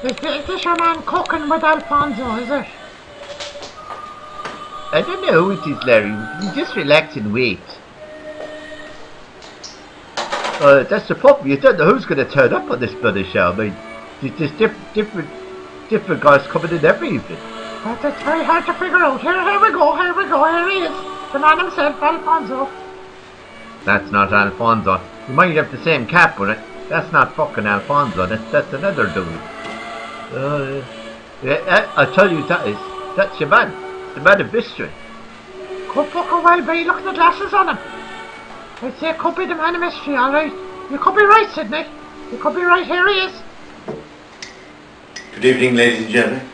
Is this your man cooking with Alfonso, is it? I don't know who it is, Larry. You just relax and wait. That's the problem. You don't know who's going to turn up on this bloody show. I mean, there's different guys coming in every evening. That's very hard to figure out. Here we go, here he is. The man himself, Alfonso. That's not Alfonso. You might have the same cap, but that's not fucking Alfonso. That's another dude. Yeah, I tell you that's your man. The man of mystery. Could fucking well be. Look at the glasses on him. I'd say it could be the man of mystery, alright. You could be right, Sidney. You could be right. Here he is. Good evening, ladies and gentlemen.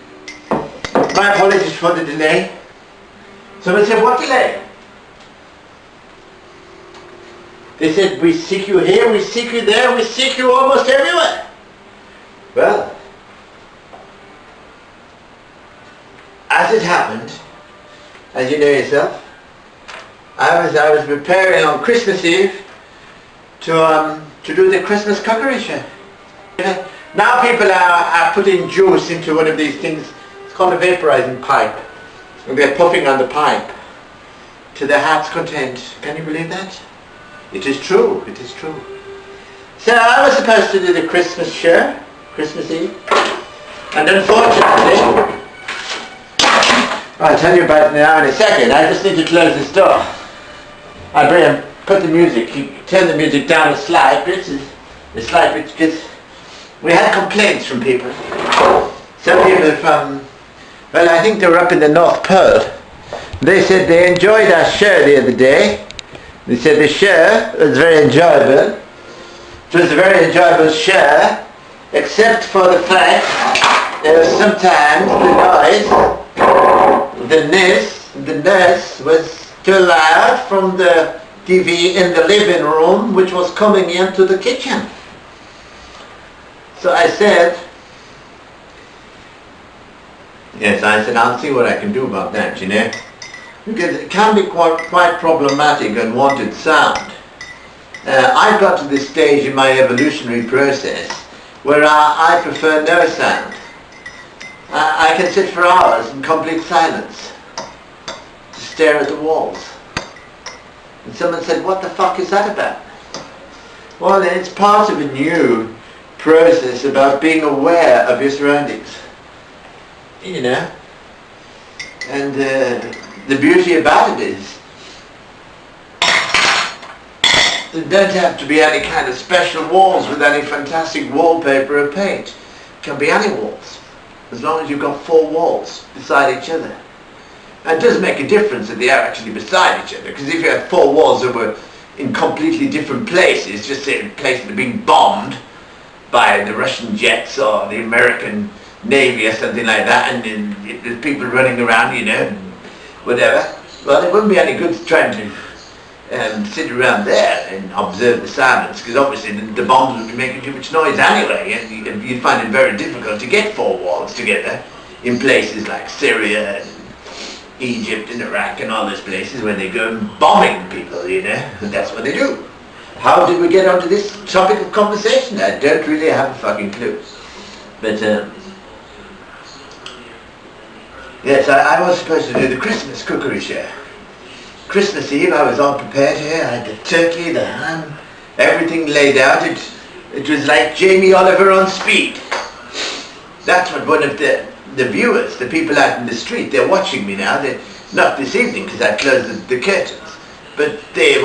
My apologies for the delay. Someone said, what delay? They said, we seek you here, we seek you there, we seek you almost everywhere. Well, as it happened, as you know yourself, I was preparing on Christmas Eve to do the Christmas cookery show. Now people are putting juice into one of these things. It's called a vaporizing pipe, and they're puffing on the pipe to their heart's content. Can you believe that? It is true. It is true. So I was supposed to do the Christmas show, Christmas Eve, and unfortunately, I'll tell you about it now in a second. I just need to close this door. I'll bring him, put the music, turn the music down a slight bit, because we had complaints from people. Some people from, well, I think they were up in the North Pole. They said they enjoyed our show the other day. They said the show was very enjoyable. It was a very enjoyable show, except for the fact that sometimes the noise was too loud from the TV in the living room, which was coming into the kitchen. So I said, I'll see what I can do about that, you know. Because it can be quite problematic, unwanted sound. I've got to this stage in my evolutionary process where I prefer no sound. I can sit for hours in complete silence to stare at the walls. And someone said, what the fuck is that about? Well, it's part of a new process about being aware of your surroundings. You know? And the beauty about it is there don't have to be any kind of special walls with any fantastic wallpaper or paint. It can be any walls, as long as you've got four walls beside each other. And it does make a difference that they are actually beside each other, because if you had four walls that were in completely different places, just say places that are being bombed by the Russian jets or the American Navy or something like that, and then there's people running around, you know, whatever, well, it wouldn't be any good trying to sit around there and observe the silence, because obviously the bombs would be making too much noise anyway, and you'd find it very difficult to get four walls together in places like Syria and Egypt and Iraq and all those places where they go bombing people, you know, and that's what they do. How did we get onto this topic of conversation? I don't really have a fucking clue. But, yes, I was supposed to do the Christmas cookery show. Christmas Eve, I was all prepared here. I had the turkey, the ham, everything laid out. It was like Jamie Oliver on speed. That's what one of the viewers, the people out in the street, they're watching me now. Not this evening because I closed the curtains. But they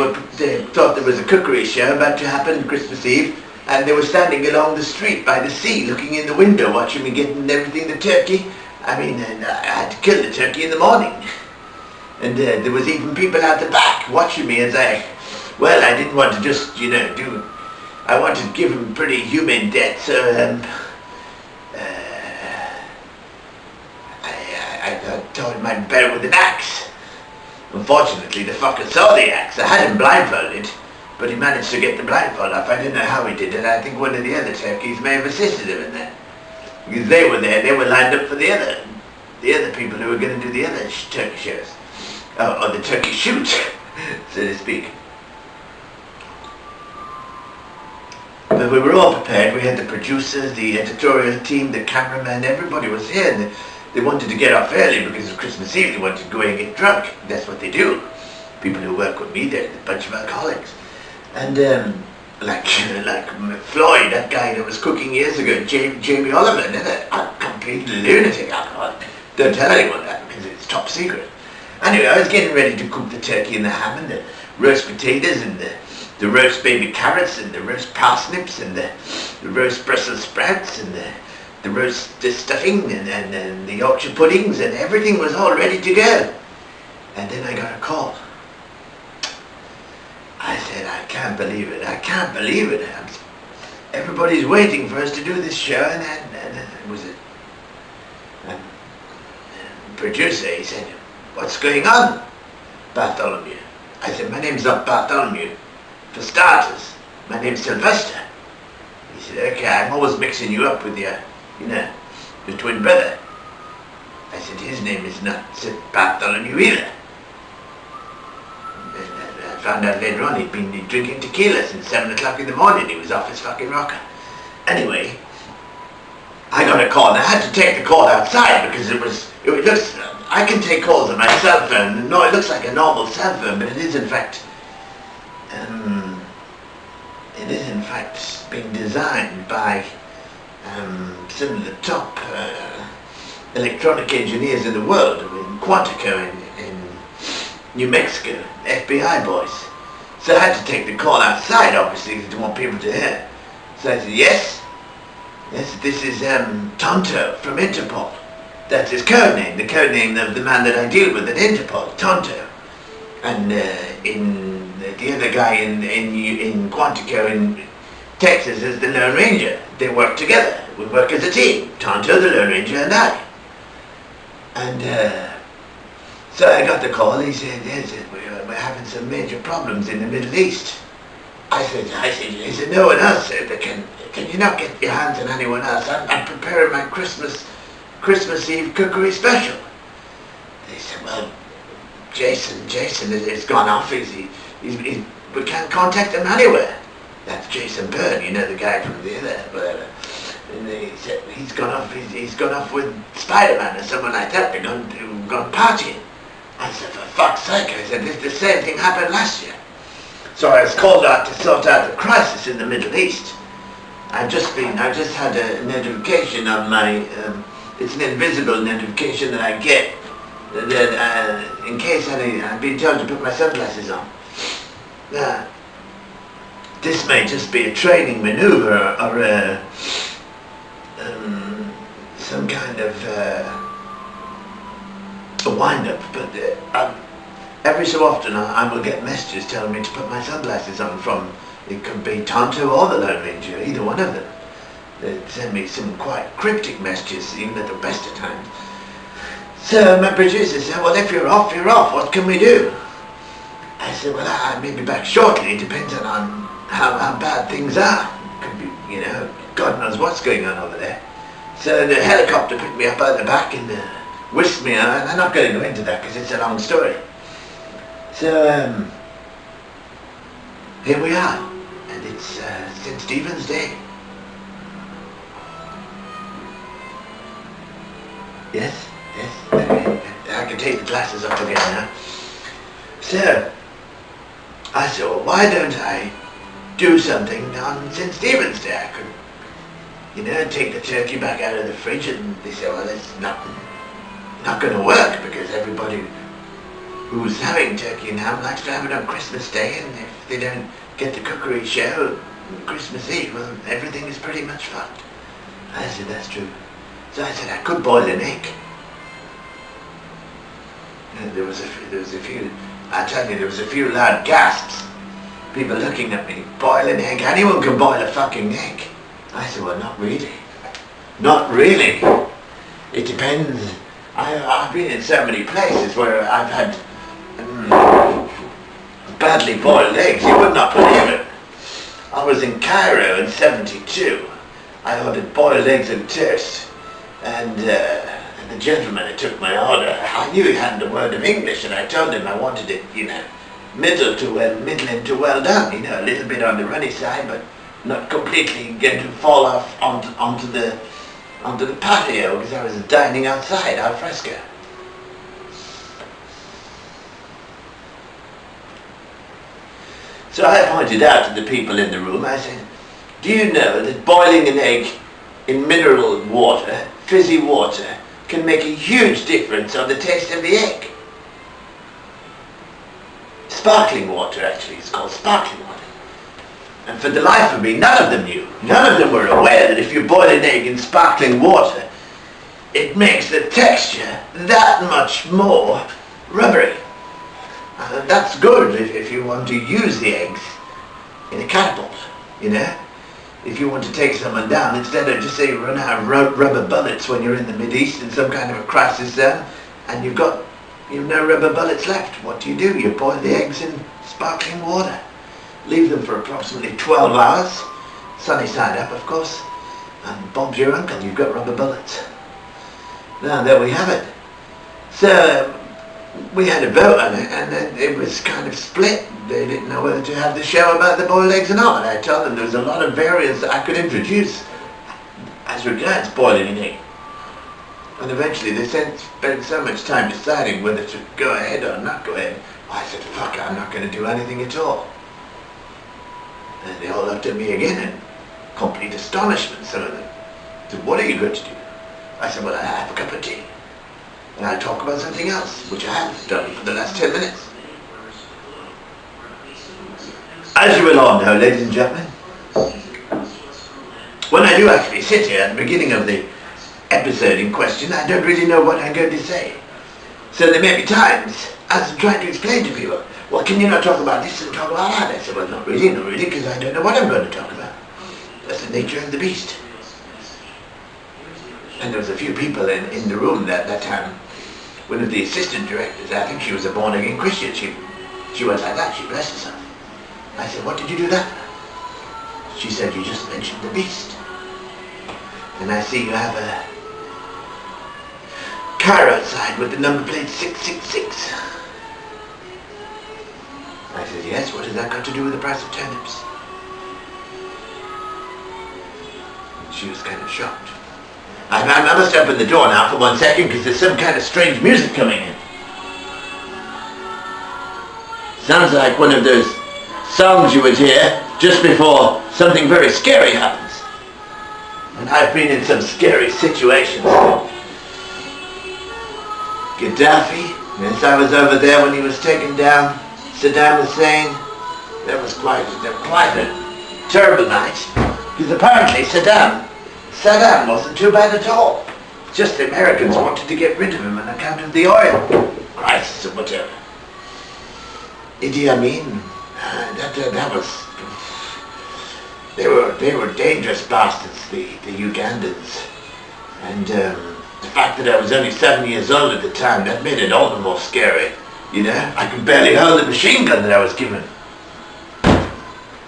thought there was a cookery show about to happen Christmas Eve, and they were standing along the street by the sea, looking in the window, watching me getting everything, the turkey. I mean, and I had to kill the turkey in the morning. And there was even people out the back watching me as I didn't want to just, you know, I wanted to give him a pretty humane death, so I told him I'd better with an axe. Unfortunately, the fucker saw the axe. I had him blindfolded, but he managed to get the blindfold off. I don't know how he did it. I think one of the other turkeys may have assisted him in that. Because they were there, they were lined up for the other people who were going to do the other turkey shows. Or the turkey shoot, so to speak. But we were all prepared. We had the producers, the editorial team, the cameraman, everybody was here. And they wanted to get off early because of Christmas Eve. They wanted to go and get drunk. That's what they do. People who work with me, they're a bunch of alcoholics. And like Floyd, that guy that was cooking years ago, Jamie Oliver, a complete lunatic alcoholic. Don't tell anyone that because it's top secret. Anyway, I was getting ready to cook the turkey and the ham and the roast potatoes and the roast baby carrots and the roast parsnips and the roast Brussels sprouts and the roast stuffing and the Yorkshire puddings, and everything was all ready to go. And then I got a call. I said, I can't believe it. I can't believe it. Everybody's waiting for us to do this show, and it was a producer. He said, what's going on, Bartholomew? I said, my name's not Bartholomew. For starters, my name's Sylvester. He said, okay, I'm always mixing you up with your twin brother. I said, his name is not Bartholomew either. I found out later on he'd been drinking tequila since 7 o'clock in the morning. He was off his fucking rocker. Anyway, I got a call, and I had to take the call outside because it looks, I can take calls on my cell phone. No, it looks like a normal cell phone, but it is in fact being designed by some of the top electronic engineers in the world in Quantico in New Mexico, FBI boys. So I had to take the call outside, obviously, because I didn't want people to hear. So I said, yes, this is Tonto from Interpol. That's his code name, the code name of the man that I deal with at Interpol, Tonto. And the other guy in Quantico in Texas is the Lone Ranger. They work together. We work as a team. Tonto, the Lone Ranger, and I. And so I got the call. He said, yes, we're having some major problems in the Middle East. He said, no one else. Can you not get your hands on anyone else? I'm preparing my Christmas Eve cookery special. They said, well, Jason has gone off. We can't contact him anywhere. That's Jason Byrne, the guy from the other, whatever. And they said, he's gone off with Spider-Man or someone like that. They're gone partying. I said, for fuck's sake, I said, the same thing happened last year. So I was called out to sort out the crisis in the Middle East. I just had a notification on my, it's an invisible notification that I get, that in case I've been told to put my sunglasses on. Now, this may just be a training maneuver or some kind of a wind-up, but every so often I will get messages telling me to put my sunglasses on from, it could be Tonto or the Lone Ranger, either one of them. They send me some quite cryptic messages, even at the best of times. So my producer said, well, if you're off, what can we do? I said, well, I may be back shortly. It depends on how bad things are. Could be, God knows what's going on over there. So the helicopter picked me up out the back and whisked me out. I'm not going to go into that because it's a long story. So here we are, and it's St. Stephen's Day. Yes, I can take the glasses off again now. So I said, well, why don't I do something on St. Stephen's Day? I could, take the turkey back out of the fridge, and they said, well, it's not going to work because everybody who's having turkey and ham likes to have it on Christmas Day, and if they don't get the cookery show on Christmas Eve, well, everything is pretty much fucked. I said, that's true. So I said, I could boil an egg. And there was a few, I tell you, there was a few loud gasps. People looking at me, boil an egg? Anyone can boil a fucking egg. I said, well, not really. Not really. It depends. I've been in so many places where I've had badly boiled eggs. You would not believe it. I was in Cairo in '72. I ordered boiled eggs and toast. And the gentleman who took my order, I knew he hadn't a word of English, and I told him I wanted it, middling to well done, a little bit on the runny side, but not completely going to fall off onto the patio because I was dining outside al fresco. So I pointed out to the people in the room, I said, do you know that boiling an egg in mineral water, fizzy water, can make a huge difference on the taste of the egg? Sparkling water, actually, it's called sparkling water. And for the life of me, none of them knew. None of them were aware that if you boil an egg in sparkling water, it makes the texture that much more rubbery. That's good if you want to use the eggs in a catapult, you know? If you want to take someone down, instead of just say run out of rubber bullets when you're in the Mideast in some kind of a crisis zone, and you've no rubber bullets left, what do? You boil the eggs in sparkling water. Leave them for approximately 12 hours, sunny side up of course, and Bob's your uncle, you've got rubber bullets. Now there we have it. So we had a vote on it, and then it was kind of split. They didn't know whether to have the show about the boiled eggs or not. I told them there was a lot of variants that I could introduce as regards boiling an egg. And eventually they spent so much time deciding whether to go ahead or not go ahead. I said, fuck, I'm not going to do anything at all. And they all looked at me again in complete astonishment, some of them. Said, what are you going to do? I said, well, I have a cup of tea. And I'll talk about something else, which I haven't done for the last 10 minutes. As you will all know, ladies and gentlemen, when I do actually sit here at the beginning of the episode in question, I don't really know what I'm going to say. So there may be times, as I'm trying to explain to people, well, can you not talk about this and talk about that? I said, well, not really, because I don't know what I'm going to talk about. That's the nature of the beast. And there was a few people in the room that time. One of the assistant directors, I think she was a born-again Christian. She was like that, she blessed herself. I said, what did you do that for? She said, you just mentioned the beast. And I see you have a car outside with the number plate 666. I said, yes, what has that got to do with the price of turnips? She was kind of shocked. I must open the door now for 1 second because there's some kind of strange music coming in. Sounds like one of those songs you would hear just before something very scary happens. And I've been in some scary situations. Gaddafi, yes, I was over there when he was taken down. Saddam Hussein, that was quite a terrible night. Because apparently Saddam wasn't too bad at all. Just the Americans wanted to get rid of him on account of the oil crisis or whatever. Idi Amin, that was... They were dangerous bastards, the Ugandans. And the fact that I was only 7 years old at the time, that made it all the more scary. You know, I could barely hold the machine gun that I was given.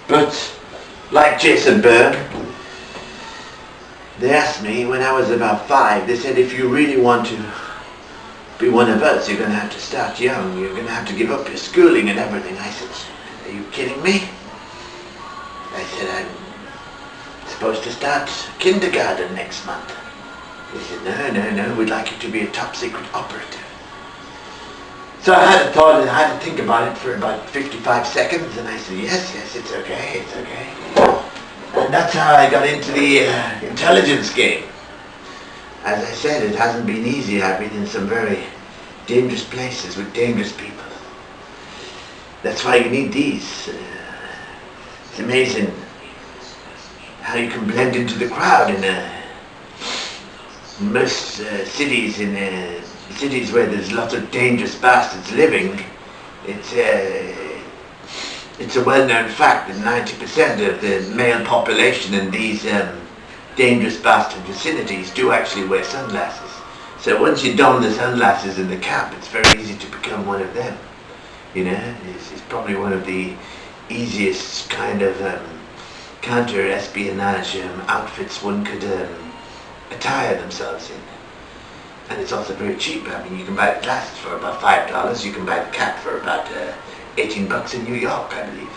But, like Jason Byrne, they asked me when I was about 5, they said, if you really want to be one of us, you're going to have to start young. You're going to have to give up your schooling and everything. I said, are you kidding me? I said, I'm supposed to start kindergarten next month. They said, no, we'd like you to be a top secret operative. So I had a thought, and I had to think about it for about 55 seconds, and I said, yes, it's okay. And that's how I got into the intelligence game. As I said, it hasn't been easy. I've been in some very dangerous places with dangerous people. That's why you need these. It's amazing how you can blend into the crowd in most cities, in cities where there's lots of dangerous bastards living. It's a well-known fact that 90% of the male population in these dangerous bastard vicinities do actually wear sunglasses. So once you don the sunglasses in the camp, it's very easy to become one of them. You know, it's probably one of the easiest kind of counter-espionage outfits one could attire themselves in. And it's also very cheap. I mean, you can buy the glasses for about $5. You can buy the cap for about $18 in New York, I believe.